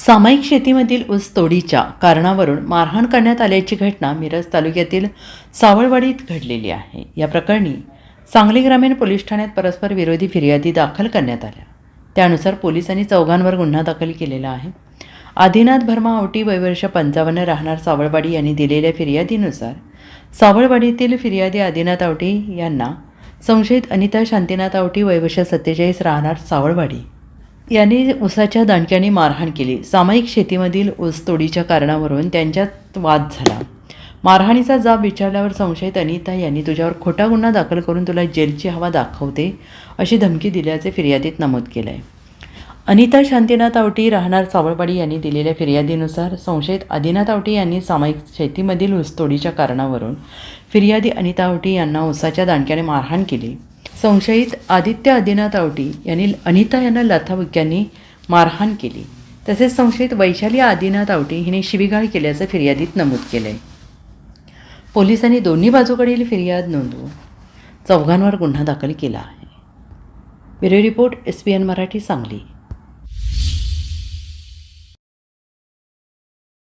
सामायिक शेतीमधील ऊस तोडीच्या कारणावरून मारहाण करण्यात आल्याची घटना मिरज तालुक्यातील सावळवाडीत घडलेली आहे. या प्रकरणी सांगली ग्रामीण पोलीस ठाण्यात परस्पर विरोधी फिर्यादी दाखल करण्यात आल्या. त्यानुसार पोलिसांनी चौघांवर गुन्हा दाखल केलेला आहे. आदिनाथ भरमा आवटी वयवर्ष 55 राहणार सावळवाडी यांनी दिलेल्या फिर्यादीनुसार सावळवाडीतील फिर्यादी आदिनाथ आवटी यांना संशयित अनिता शांतीनाथ आवटी वयवर्ष 47 राहणार सावळवाडी यांनी ऊसाच्या दांडक्याने मारहाण केली. सामायिक शेतीमधील ऊस तोडीच्या कारणावरून त्यांच्यात वाद झाला. मारहाणीचा जाब विचारल्यावर संशयित अनिता यांनी तुझ्यावर खोटा गुन्हा दाखल करून तुला जेलची हवा दाखवते अशी धमकी दिल्याचे फिर्यादीत नमूद केलं आहे. अनिता शांतीनाथ आवटी राहणार सावळवाडी यांनी दिलेल्या फिर्यादीनुसार संशयित आदिनाथ आवटी यांनी सामायिक शेतीमधील ऊसतोडीच्या कारणावरून फिर्यादी अनिता आवटी यांना ऊसाच्या दांडक्याने मारहाण केली. संशयित आदित्य आदिनाथ आवटी यांनी अनिता यांना लाथाबुक्क्यांनी मारहाण केली. तसेच संशयित वैशाली आदिनाथ आवटी हिने शिवीगाळ केल्याचं फिर्यादीत नमूद केलं आहे. पोलिसांनी दोन्ही बाजूकडील फिर्याद नोंदवून चौघांवर गुन्हा दाखल केला आहे. Bureau report SPN Marathi Sangli.